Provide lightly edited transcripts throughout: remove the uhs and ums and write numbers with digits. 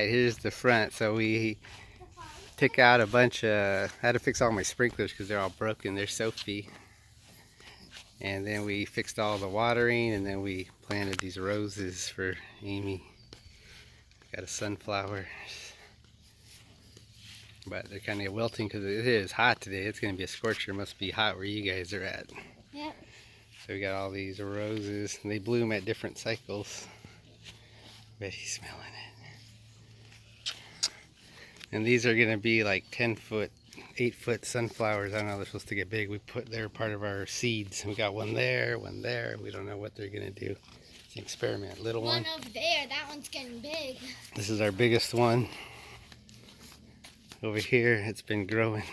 side, here's the front. So we took out a bunch of, I had to fix all my sprinklers because they're all broken. They're Sophie. And then we fixed all the watering, and then we planted these roses for Amy. Got a sunflower. But they're kind of wilting because it is hot today. It's going to be a scorcher. It must be hot where you guys are at. Yep. So we got all these roses, and they bloom at different cycles. Betty's smelling it. And these are going to be like 10-foot, 8-foot sunflowers. I don't know, they're supposed to get big. They're part of our seeds. We got one there, one there. We don't know what they're going to do. It's an experiment. Little one. One over there, that one's getting big. This is our biggest one. Over here, it's been growing.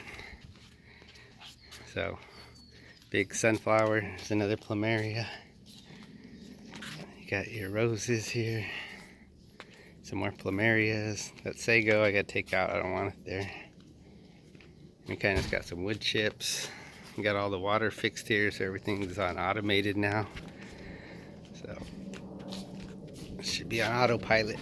So, big sunflower. There's another plumeria. You got your roses here. Some more plumerias. That sago I gotta take out. I don't want it there. We kind of got some wood chips. We got all the water fixed here, so everything's on automated now. So, it should be on autopilot.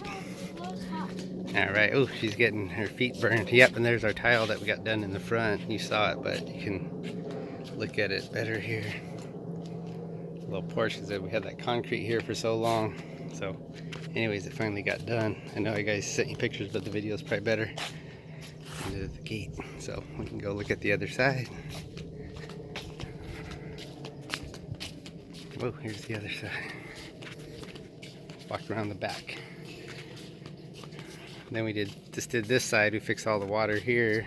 Alright, oh, she's getting her feet burned. Yep, and there's our tile that we got done in the front. You saw it, but you can look at it better here. Little portions that we had that concrete here for so long. So, anyways, it finally got done. I know you guys sent you pictures, but the video is probably better. Into the gate. So, we can go look at the other side. Oh, here's the other side. Walk around the back. Then we just did this side. We fixed all the water here.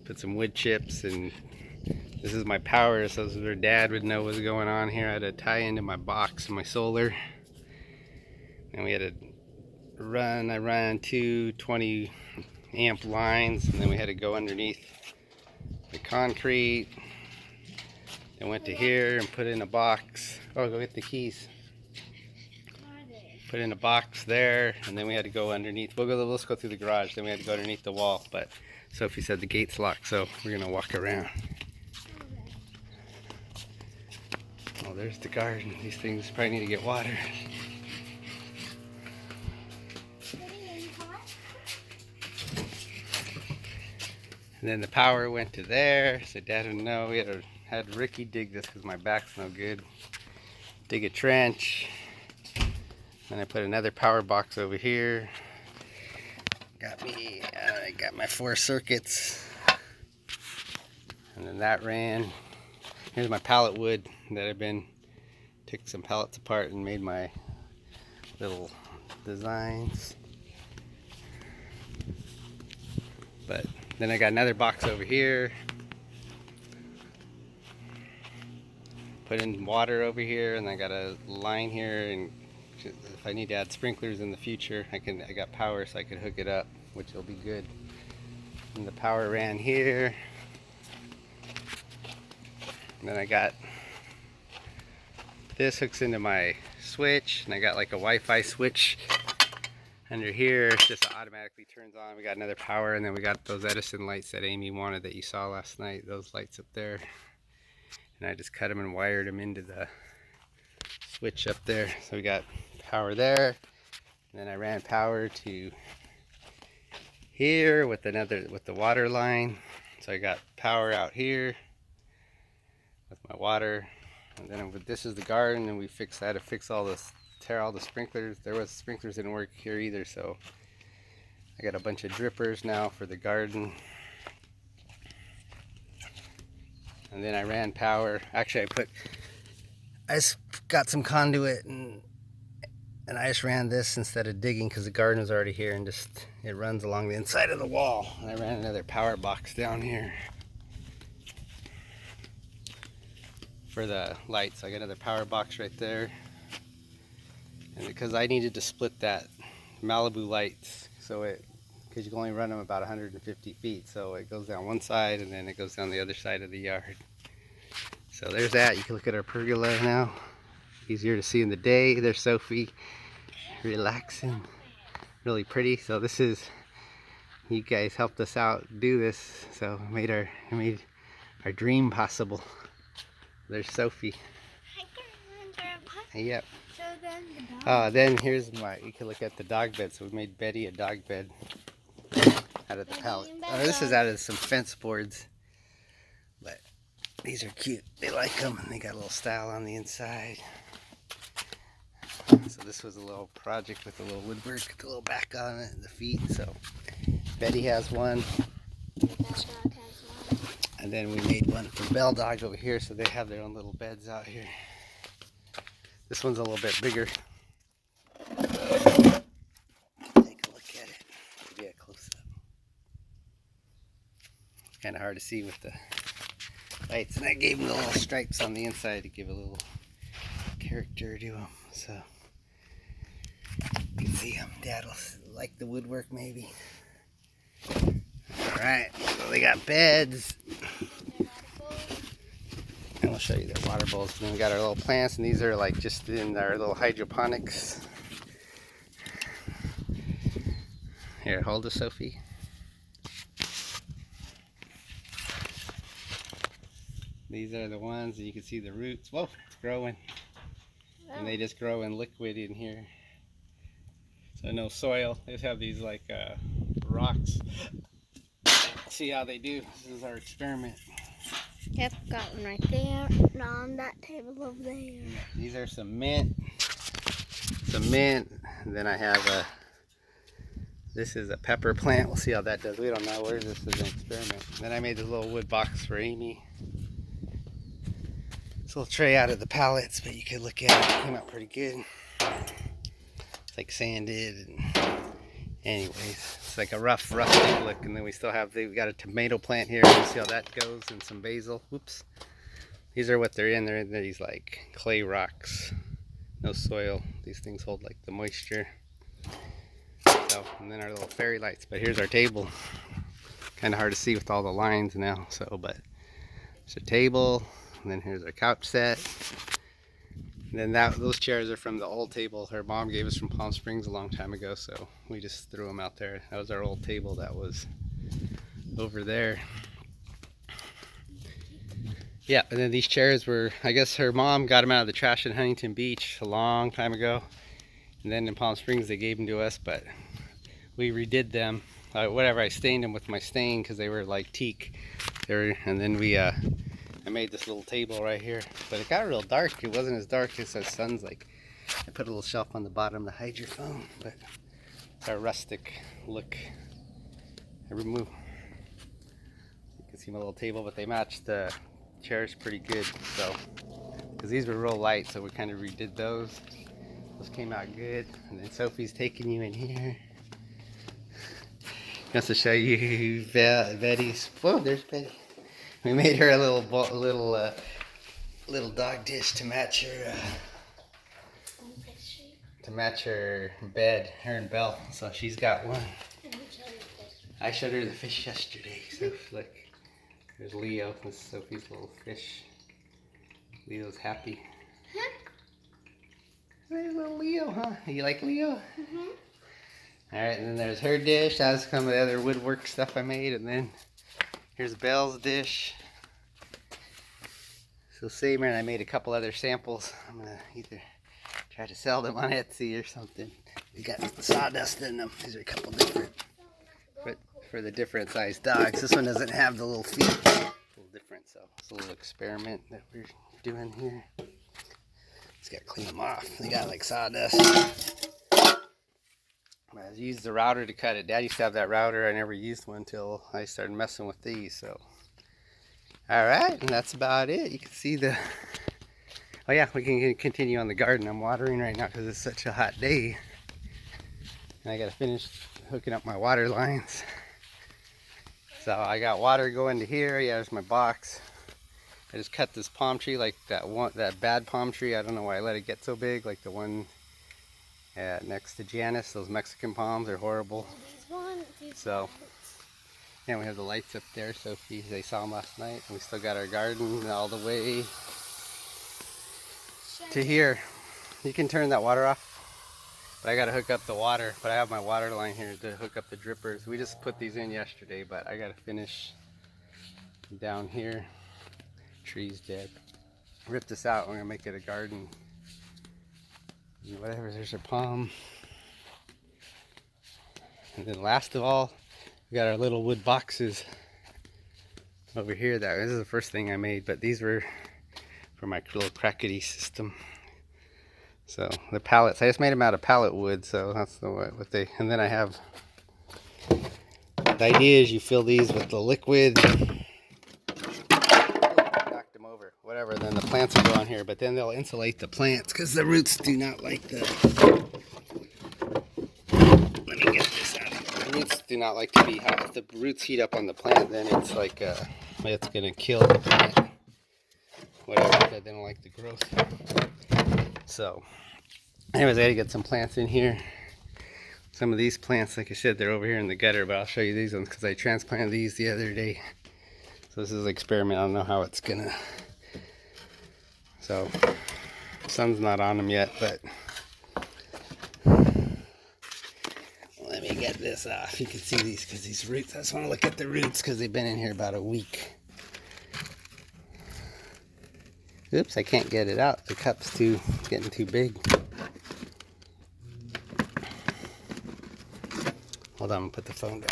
Put some wood chips, and this is my power, so this is where Dad would know what's going on here. I had to tie into my box, my solar. And we had to run, I ran two 20 amp lines, and then we had to go underneath the concrete. Then went to here and put in a box. Oh, go get the keys. Put in a box there, and then we had to go underneath. Let's go through the garage. Then we had to go underneath the wall, but Sophie said the gate's locked, so we're gonna walk around. Oh, there's the garden. These things probably need to get water. And then the power went to there, so Dad didn't know. We had Ricky dig this because my back's no good. Dig a trench. And I put another power box over here. I got my 4 circuits. And then that ran. Here's my pallet wood that took some pallets apart and made my little designs. But then I got another box over here. Put in water over here, and I got a line here, and if I need to add sprinklers in the future, I got power, so I could hook it up, which will be good. And the power ran here. And then I got this hooks into my switch, and I got like a Wi-Fi switch under here. It just automatically turns on. We got another power, and then we got those Edison lights that Amy wanted that you saw last night. Those lights up there. And I just cut them and wired them into the switch up there. So we got power there, and then I ran power to here with the water line. So I got power out here with my water, and then this is the garden, and I had to fix all this, tear all the sprinklers. Sprinklers didn't work here either, so I got a bunch of drippers now for the garden. And then I ran power. Actually, I just got some conduit, and I just ran this instead of digging because the garden is already here, and it runs along the inside of the wall. And I ran another power box down here for the lights. I got another power box right there. And because I needed to split that Malibu lights, because you can only run them about 150 feet, so it goes down one side and then it goes down the other side of the yard. So there's that. You can look at our pergola now. Easier to see in the day. There's Sophie relaxing. Really pretty. So this is, you guys helped us out do this, so made our dream possible. There's Sophie. Yep. So then the dog. Then here's you can look at the dog bed. So we made Betty a dog bed out of the Betty pallet. and Bed This is Bug. out of some fence boards. But these are cute. They like them. And they got a little style on the inside. So this was a little project with a little woodwork, with a little back on it, and the feet. So Betty has one. The Bed Dog has one. And then we made one for Bell Dog over here, so they have their own little beds out here. This one's a little bit bigger. Take a look at it. Give you a close up. It's kind of hard to see with the lights, and I gave them the little stripes on the inside to give a little character to them. So you can see them. Dad'll like the woodwork, maybe. All right, so they got beds. And we'll show you their water bowls. And then we got our little plants, and these are like just in our little hydroponics. Here, hold it, Sophie. These are the ones, and you can see the roots. Whoa, it's growing. And they just grow in liquid in here. So no soil. They just have these like rocks. See how they do. This is our experiment. Yep, got one right there. On that table over there. These are some mint. Some mint. And then I have this is a pepper plant. We'll see how that does. We don't know where this is an experiment. Then I made this little wood box for Amy. This little tray out of the pallets, but you could look at it. It came out pretty good. It's like sanded. And anyways, it's like a rustic look. And then we still have, we got a tomato plant here. We'll see how that goes, and some basil. Whoops. These are what they're in. They're in these like clay rocks. No soil. These things hold like the moisture. So, and then our little fairy lights. But here's our table. Kind of hard to see with all the lines now. So, but there's a table. And then here's our couch set. And then those chairs are from the old table her mom gave us from Palm Springs a long time ago. So we just threw them out there. That was our old table that was over there. Yeah, and then these chairs were, I guess her mom got them out of the trash in Huntington Beach a long time ago. And then in Palm Springs they gave them to us, but we redid them. Whatever, I stained them with my stain because they were like teak. And then I made this little table right here. But it got real dark. It wasn't as dark as the sun's like. I put a little shelf on the bottom to hide your phone. But it's our rustic look. I remove. You can see my little table, but they match the chairs pretty good. So, because these were real light, so we kind of redid those. Those came out good. And then Sophie's taking you in here. Just to show you Betty's. Whoa, there's Betty. We made her a little dog dish to match her bed. Her and Belle. So she's got one. I showed her the fish yesterday. So look, there's Leo. This is Sophie's little fish. Leo's happy. There's little Leo, huh? You like Leo? Mm-hmm. Alright, and then there's her dish. That was some of the other woodwork stuff I made. And then here's Belle's dish. So Samer and I made a couple other samples. I'm going to either try to sell them on Etsy or something. We got sawdust in them. These are a couple different, but for the different sized dogs. This one doesn't have the little feet. It's a little different, so it's a little experiment that we're doing here. Just got to clean them off. They got like sawdust. I used the router to cut it. Dad used to have that router. I never used one until I started messing with these. So, all right, and that's about it. You can see the. Oh yeah, we can continue on the garden. I'm watering right now because it's such a hot day, and I got to finish hooking up my water lines. So I got water going to here. Yeah, there's my box. I just cut this palm tree, like that bad palm tree. I don't know why I let it get so big, like the one next to Janice. Those Mexican palms are horrible. So, yeah, we have the lights up there. Sophie, they saw them last night. And we still got our garden all the way to here. You can turn that water off, but I got to hook up the water. But I have my water line here to hook up the drippers. We just put these in yesterday, but I got to finish down here. Tree's dead. Rip this out. We're gonna make it a garden. And whatever, there's a palm. And then last of all, we got our little wood boxes over here. This is the first thing I made, but these were for my little crackety system. So the pallets, I just made them out of pallet wood, so that's what they, and then I have, the idea is you fill these with the liquid, knocked them over, whatever, then the plants will go on here, but then they'll insulate the plants because the roots do not like the, let me get this out. The roots do not like to be hot. If the roots heat up on the plant, then it's like, it's going to kill the plant, whatever, they don't like the growth. So, anyways, I gotta get some plants in here. Some of these plants, like I said, they're over here in the gutter, but I'll show you these ones because I transplanted these the other day. So this is an experiment. I don't know how it's gonna. So, sun's not on them yet, but let me get this off. You can see these because these roots. I just want to look at the roots because they've been in here about a week. Oops, I can't get it out. The cup's getting too big. Hold on, I'm gonna put the phone down.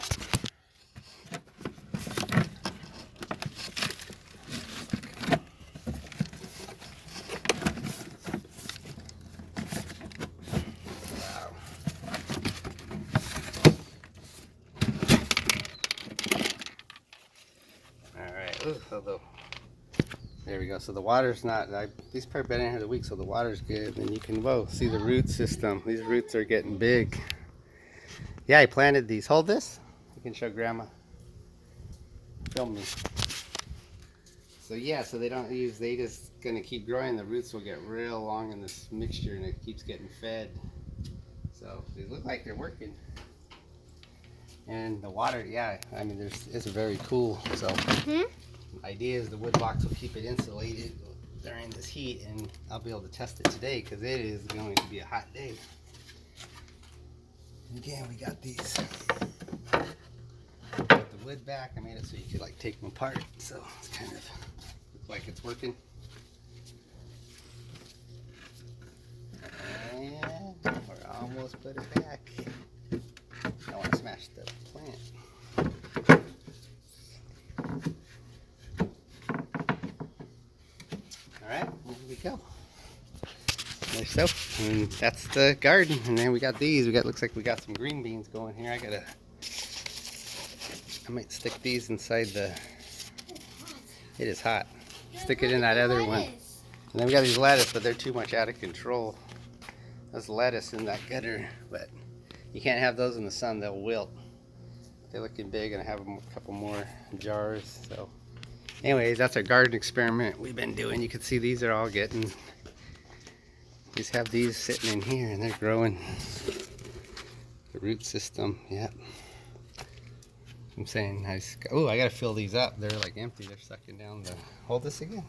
Wow. All right. Ooh, although. There we go. So the water's not, these probably been in here a week, so the water's good. And you can, whoa, see the root system. These roots are getting big. Yeah, I planted these. Hold this. You can show Grandma. Film me. So yeah, so they don't use, they just gonna keep growing. The roots will get real long in this mixture and it keeps getting fed. So they look like they're working. And the water, yeah, I mean, it's very cool. So. The idea is the wood box will keep it insulated during this heat, and I'll be able to test it today because it is going to be a hot day. And again, we got these. Put the wood back. I made it so you could like take them apart, so it's kind of looks like it's working. And we're almost put it back. I want to smash the plant. Alright, there we go. There's soap, and that's the garden. And then we got these. Looks like we got some green beans going here. I might stick these inside the. It is hot. Stick it in that other one. And then we got these lettuce, but they're too much out of control. There's lettuce in that gutter, but you can't have those in the sun. They'll wilt. They're looking big, and I have a couple more jars. So. Anyways, that's our garden experiment we've been doing. You can see these are all getting, just have these sitting in here and they're growing. The root system, yep. I'm saying, oh, I gotta fill these up. They're like empty, they're sucking down the, hold this again.